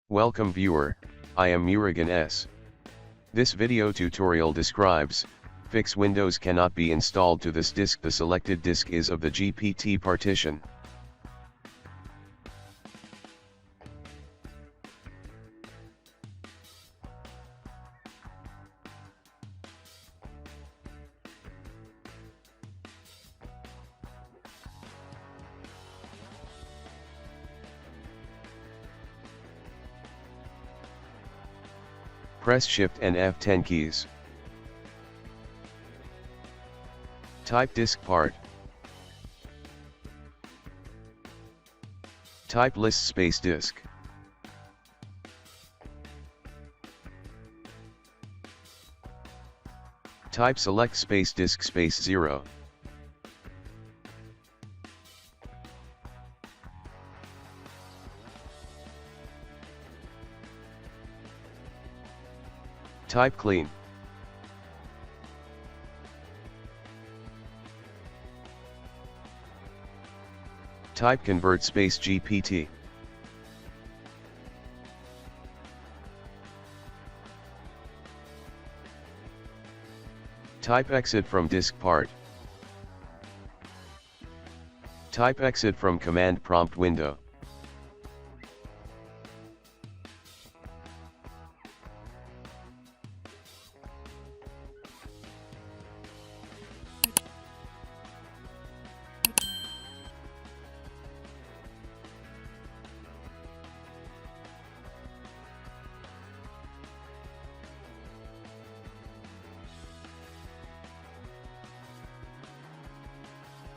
Welcome viewer, I am Murugan S. This video tutorial describes, fix Windows cannot be installed to this disk. The selected disk is of the GPT partition. Press Shift and F10 keys. Type disk part. Type list space disk. Type select space disk space 0. Type clean. Type convert space GPT. Type exit from disk part. Type exit from command prompt window.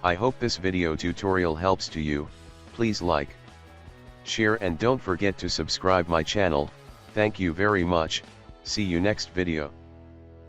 I hope this video tutorial helps to you. Please like, share and don't forget to subscribe my channel. Thank you very much. See you next video.